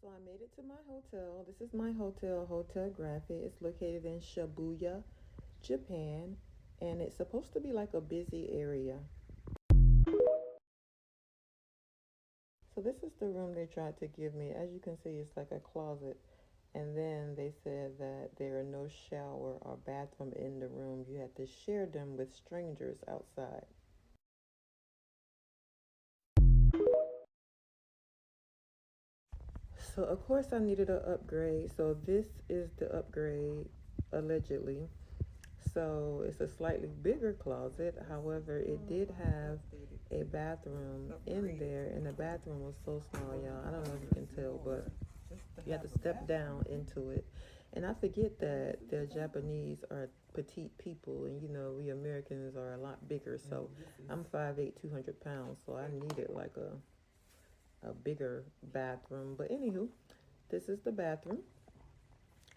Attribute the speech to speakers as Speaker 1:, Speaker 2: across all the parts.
Speaker 1: So I made it to my hotel. This is my hotel, Hotel Graphic. It's located in Shibuya, Japan, and it's supposed to be like a busy area. So this is the room they tried to give me. As you can see, it's like a closet. And then they said that there are no shower or bathroom in the room. You have to share them with strangers outside. So of course I needed an upgrade. So this is the upgrade, allegedly. So it's a slightly bigger closet. However, it did have a bathroom in there, and the bathroom was so small, y'all. I don't know if you can tell, but you have to step down into it. And I forget that the Japanese are petite people, and you know, we Americans are a lot bigger. So I'm 5'8", 200 pounds, so I needed like a bigger bathroom. But anywho, this is the bathroom.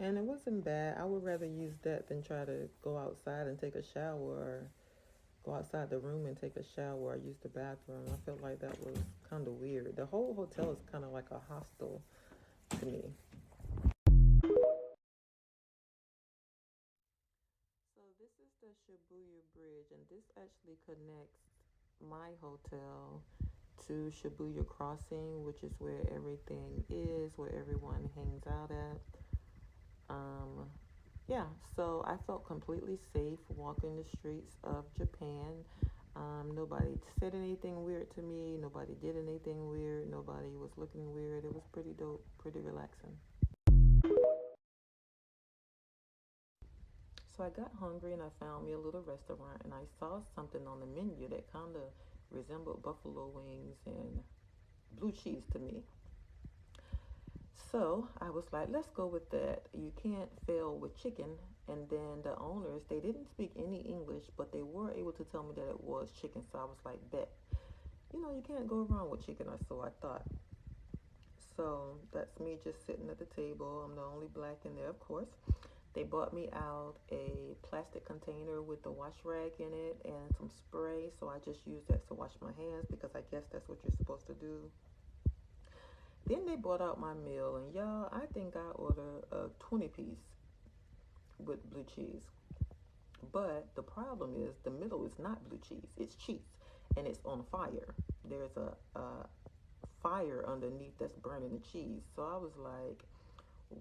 Speaker 1: And it wasn't bad. I would rather use that than try to go outside and take a shower, or go outside the room and take a shower or use the bathroom. I felt like that was kind of weird. The whole hotel is kind of like a hostel to me. So this is the Shibuya Bridge, and this actually connects my hotel to Shibuya Crossing, which is where everything is, where everyone hangs out at. Um, yeah, so I felt completely safe walking the streets of Japan. Nobody said anything weird to me. Nobody did anything weird. Nobody was looking weird. It was pretty dope, pretty relaxing. So I got hungry and I found me a little restaurant, and I saw something on the menu that kind of resembled buffalo wings and blue cheese to me. So I was like, let's go with that. You can't fail with chicken. And then the owners, they didn't speak any English, but they were able to tell me that it was chicken. So I was like, bet. You know, you can't go wrong with chicken, or so I thought. So that's me just sitting at the table. I'm the only black in there, of course. They bought me out a plastic container with the wash rag in it and some spray. So I just used that to wash my hands, because I guess that's what you're supposed to do. Then they brought out my meal, and y'all, I think I ordered a 20 piece with blue cheese. But the problem is, the middle is not blue cheese, it's cheese, and it's on fire. There's a fire underneath that's burning the cheese. So I was like,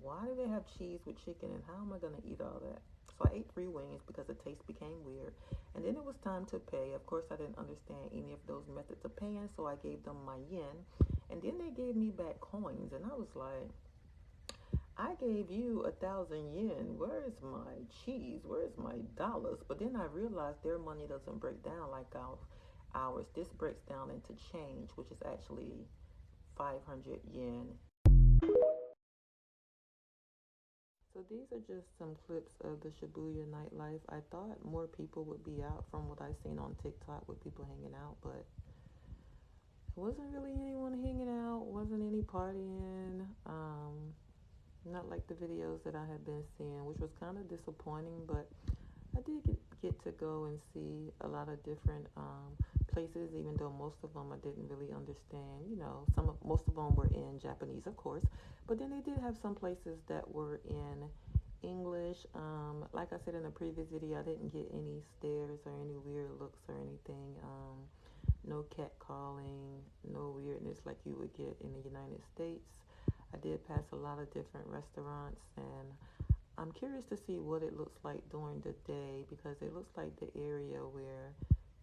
Speaker 1: why do they have cheese with chicken, and how am I going to eat all that? So I ate 3 wings because the taste became weird. And then it was time to pay. Of course, I didn't understand any of those methods of paying, so I gave them my yen. And then they gave me back coins, and I was like, I gave you 1,000 yen. Where is my cheese? Where is my dollars? But then I realized their money doesn't break down like ours. This breaks down into change, which is actually 500 yen. So these are just some clips of the Shibuya nightlife. I thought more people would be out from what I seen on TikTok with people hanging out, but it wasn't really anyone hanging out, wasn't any partying. Not like the videos that I had been seeing, which was kind of disappointing, but I did get to go and see a lot of different places, even though most of them I didn't really understand. You know, most of them were in Japanese, of course, but then they did have some places that were in English. Like I said in the previous video, I didn't get any stares or any weird looks or anything. No cat calling, no weirdness like you would get in the United States. I did pass a lot of different restaurants, and I'm curious to see what it looks like during the day, because it looks like the area where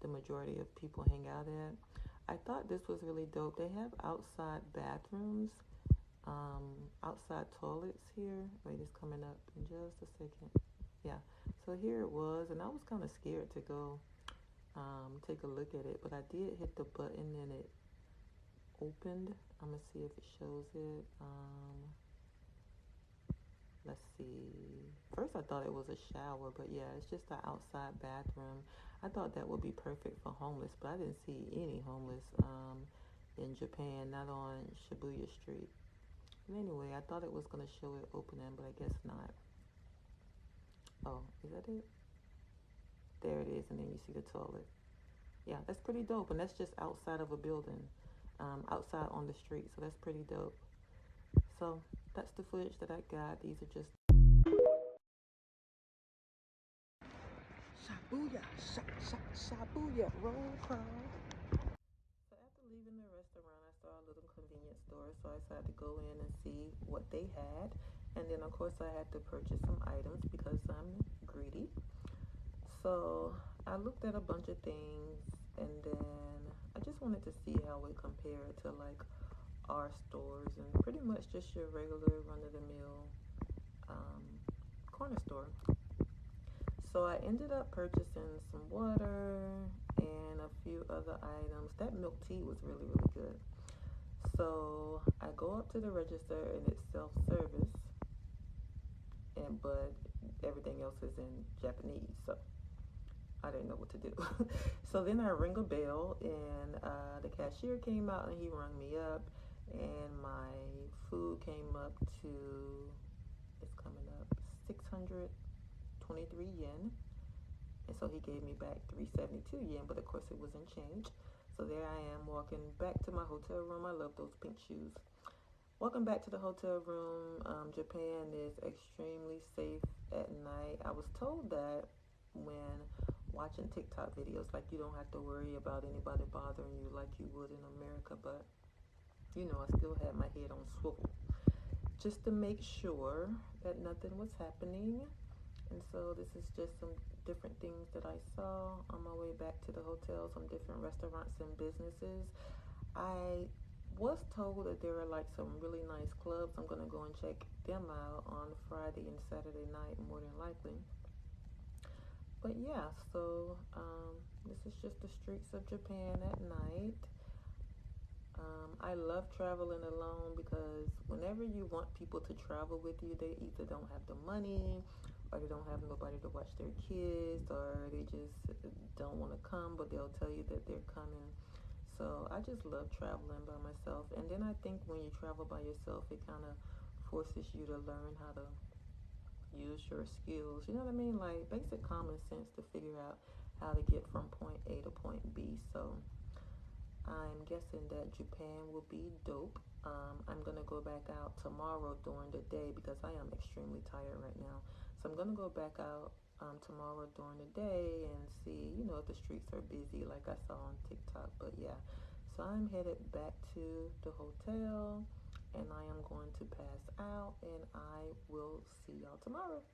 Speaker 1: the majority of people hang out at. I thought this was really dope. They have outside bathrooms, outside toilets here. Wait, it's coming up in just a second. Yeah, so here it was, and I was kind of scared to go take a look at it, but I did hit the button and it opened. I'm gonna see if it shows it. Let's see. First I thought it was a shower, but yeah, it's just an outside bathroom. I thought that would be perfect for homeless, but I didn't see any homeless in Japan, not on Shibuya Street. And anyway, I thought it was going to show it opening, but I guess not. Oh, is that it? There it is, and then you see the toilet. Yeah, that's pretty dope, and that's just outside of a building, outside on the street, so that's pretty dope. So that's the footage that I got. These are just Shibuya, Shibuya, roll call. So after leaving the restaurant, I saw a little convenience store, so I decided to go in and see what they had. And then, of course, I had to purchase some items because I'm greedy. So I looked at a bunch of things, and then I just wanted to see how it compared to like our stores and pretty much just your regular run-of-the-mill um, corner store. So I ended up purchasing some water and a few other items. That milk tea was really, really good. So I go up to the register and it's self-service, and but everything else is in Japanese. So I didn't know what to do. So then I ring a bell, and the cashier came out and he rung me up, and my food came up to, it's coming up 623 yen. And so he gave me back 372 yen, but of course it was in change. So there I am walking back to my hotel room. I love those pink shoes. Welcome back to the hotel room. Japan is extremely safe at night. I was told that when watching TikTok videos, like you don't have to worry about anybody bothering you like you would in America, but I still had my head on swivel just to make sure that nothing was happening. And so this is just some different things that I saw on my way back to the hotel, some different restaurants and businesses. I was told that there are like some really nice clubs. I'm going to go and check them out on Friday and Saturday night, more than likely. But yeah, so this is just the streets of Japan at night. I love traveling alone because whenever you want people to travel with you, they either don't have the money or they don't have nobody to watch their kids or they just don't want to come, but they'll tell you that they're coming. So I just love traveling by myself. And then I think when you travel by yourself, it kind of forces you to learn how to use your skills. You know what I mean? Like basic common sense to figure out how to get from point A to point B. So I'm guessing that Japan will be dope. I'm going to go back out tomorrow during the day because I am extremely tired right now. So I'm going to go back out tomorrow during the day and see, if the streets are busy like I saw on TikTok. But yeah, so I'm headed back to the hotel and I am going to pass out and I will see y'all tomorrow.